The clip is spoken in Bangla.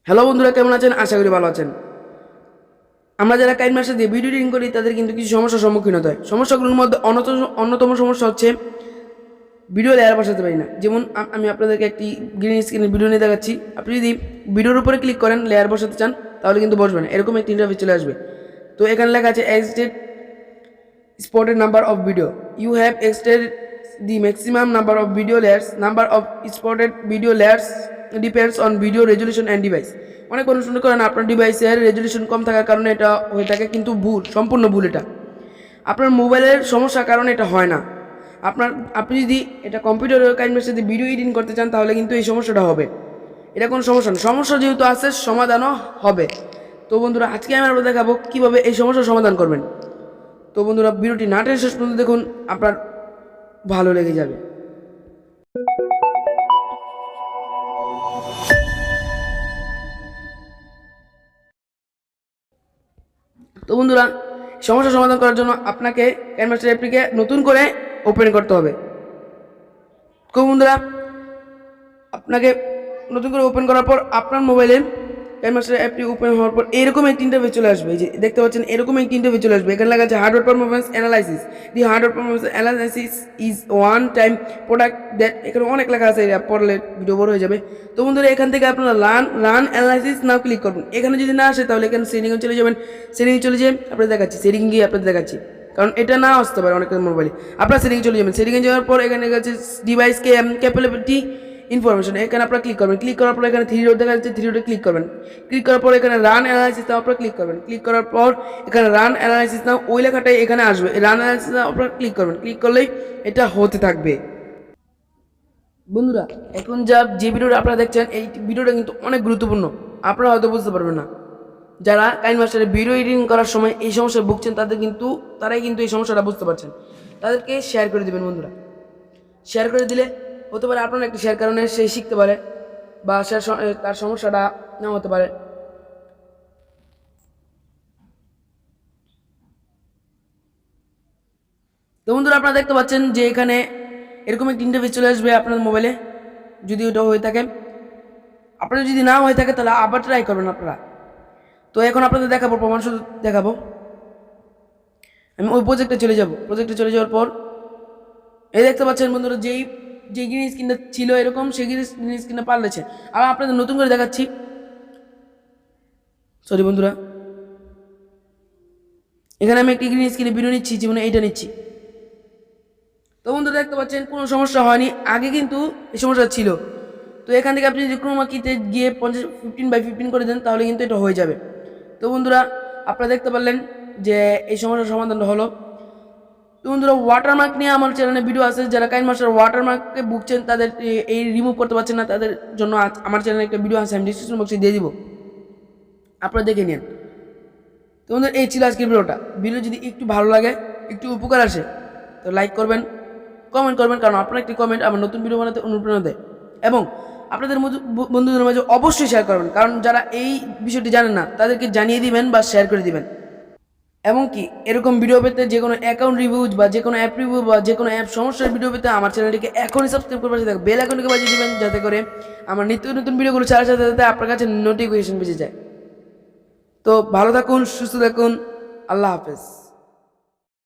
হ্যালো বন্ধুরা, কেমন আছেন? আশা করি ভালো আছেন। আমরা যারা কাইনমাস্টার দিয়ে ভিডিও এডিটিং করি তাদের কিন্তু কিছু সমস্যার সম্মুখীন হতে হয়। সমস্যাগুলোর মধ্যে অন্যতম সমস্যা হচ্ছে ভিডিও লেয়ার বসাতে পারি না। যেমন আমি আপনাদেরকে একটি গ্রিন স্ক্রিনের ভিডিও নিয়ে দেখাচ্ছি। আপনি যদি ভিডিওর উপরে ক্লিক করেন লেয়ার বসাতে চান তাহলে কিন্তু বসবে না, এরকম একটি ইন্টারফেস চলে আসবে। তো এখানে লেখা আছে এক্সটেড spotted number of video. You have extended the maximum number of video layers. Number of spotted video layers depends on video resolution and device. অনেক মানুষ মনে করেন আপনার ডিভাইসের রেজলিউশন কম থাকার কারণে এটা হয়ে থাকে, কিন্তু ভুল, সম্পূর্ণ ভুল। এটা আপনার মোবাইলের সমস্যার কারণে এটা হয় না। আপনি যদি এটা কম্পিউটারের কাইনমাস্টার দিয়ে ভিডিও এডিটিং করতে চান তাহলে কিন্তু এই সমস্যাটা হবে। এটা কোনো সমস্যা না, সমস্যা যেহেতু আছে সমাধানও হবে। তো বন্ধুরা, আজকে আমি আপনাদের দেখাবো কীভাবে এই সমস্যার সমাধান করবেন। তো বন্ধুরা, ভিডিওটি না টেনে শেষ পর্যন্ত দেখুন, আপনার ভালো লেগে যাবে। তো বন্ধুরা, সমস্যা সমাধান করার জন্য আপনাকে কাইনমাস্টার অ্যাপটিকে নতুন করে ওপেন করতে হবে। তো বন্ধুরা, আপনাকে নতুন করে ওপেন করার পর আপনার মোবাইলে কাইনমাস্টার অ্যাপটি ওপেন হওয়ার পর এরকম একটি ইন্টারফেস চলে আসবে। এই যে দেখতে পাচ্ছেন, এরকম একটি ইন্টারফেস চলে আসবে। এখানে লেখা আছে hardware performance analysis. The hardware performance analysis is one time product that, এখানে অনেক লেখা আছে, এটা পড়লে ভিডিও বড় হয়ে যাবে। তো বন্ধুরা, এখান থেকে আপনারা রান অ্যানালাইসিস নাও ক্লিক করবেন। এখানে যদি না আসে তাহলে এখানে সেটিংয়ে চলে যাবেন। সেটিংয়ে চলে যেয়ে আপনাদের দেখাচ্ছি, সেটিং গিয়ে আপনাদের দেখাচ্ছি, কারণ এটা না আসতে পারে অনেকের মোবাইলে। আপনার সেটিংয়ে চলে যাবেন। সেটিংয়ে যাওয়ার পর এখানে আছে ডিভাইস ক্যাপাবিলিটি ইনফরমেশন, এখানে আপনারা ক্লিক করবেন। ক্লিক করার পর এখানে থ্রি ডট দেখা যাচ্ছে, থ্রি ডটে ক্লিক করবেন। ক্লিক করার পর এখানে রান অ্যানালাইসিস নাও আপনারা ক্লিক করবেন। ক্লিক করার পর এখানে রান অ্যানালাইসিস নাও ওই লেখাটাই এখানে আসবে। রান অ্যানালাইসিস নাও আপনারা ক্লিক করবেন। ক্লিক করলেই এটা হতে থাকবে। বন্ধুরা, এখন যে ভিডিওটা আপনারা দেখছেন, এই ভিডিওটা কিন্তু অনেক গুরুত্বপূর্ণ। আপনারা হয়তো বুঝতে পারবেন না। যারা কাইনমাস্টারে ভিডিও এডিটিং করার সময় এই সমস্যায় ভুগছেন তারাই কিন্তু এই সমস্যাটা বুঝতে পারছেন। তাদেরকে শেয়ার করে দেবেন বন্ধুরা। শেয়ার করে দিলে হতে পারে আপনার একটা শেয়ার কারণে সে শিখতে পারে, বা তার সমস্যাটা না হতে পারে। তো বন্ধুরা, আপনারা দেখতে পাচ্ছেন যে এখানে এরকম একটি ইন্টারফেস চলে আসবে আপনার মোবাইলে, যদি ওটা হয়ে থাকে। আপনার যদি না হয়ে থাকে তাহলে আবার ট্রাই করবেন আপনারা। তো এখন আপনাদের দেখাবো, প্রমাণ শুধু দেখাবো। আমি ওই প্রজেক্টে চলে যাব। প্রজেক্টে চলে যাওয়ার পর এই দেখতে পাচ্ছেন বন্ধুরা, যে গ্রিন স্ক্রিনটা ছিল এরকম, সেই গ্রিন স্ক্রিনটা পাল্টেছে। আবার আপনাদের নতুন করে দেখাচ্ছি। সরি বন্ধুরা, এখানে আমি একটি গ্রিন স্ক্রিনে ভিডিও নিচ্ছি, যেমন এইটা নিচ্ছি। তো বন্ধুরা, দেখতে পাচ্ছেন কোনো সমস্যা হয়নি। আগে কিন্তু এই সমস্যা ছিল। তো এখান থেকে আপনি যদি ক্রোমা কিতে গিয়ে 15x15 করে দেন তাহলে কিন্তু এটা হয়ে যাবে। তো বন্ধুরা, আপনারা দেখতে পারলেন যে এই সমস্যার সমাধানটা হলো। তো বন্ধুরা, ওয়াটারমার্ক নিয়ে আমার চ্যানেলে ভিডিও আছে। যারা কাইনমাস্টার ওয়াটারমার্ককে ভুগছেন, তাদের এই রিমুভ করতে পারছেন না, তাদের জন্য আমার চ্যানেলে একটা ভিডিও আছে, আমি ডিসক্রিপশন বক্সে দিয়ে দিব, আপনারা দেখে নিন। তো বন্ধুরা, এই ছিল আজকের ভিডিও যদি একটু ভালো লাগে, একটু উপকার আসে, তো লাইক করবেন, কমেন্ট করবেন, কারণ আপনার একটি কমেন্ট আমার নতুন ভিডিও বানাতে অনুপ্রেরণা দেয়। এবং আপনাদের বন্ধুদের মাঝে অবশ্যই শেয়ার করবেন, কারণ যারা এই বিষয়টি জানেন না তাদেরকে জানিয়ে দিবেন বা শেয়ার করে দিবেন। এমনকি এরকম ভিডিও পেতে, যে কোনো অ্যাকাউন্ট রিভিউজ বা যে কোনো অ্যাপ রিভিউ বা যে কোনো অ্যাপ সমস্যার ভিডিও পেতে আমার চ্যানেলটিকে এখনই সাবস্ক্রাইব করে পাশে থাকা বেল আইকনটিকে বাজিয়ে দিবেন, যাতে করে আমার নিত্য নতুন ভিডিওগুলো ছাড়ার সাথে সাথে আপনার কাছে নোটিফিকেশন বেজে যায়। তো ভালো থাকুন, সুস্থ থাকুন, আল্লাহ হাফেজ।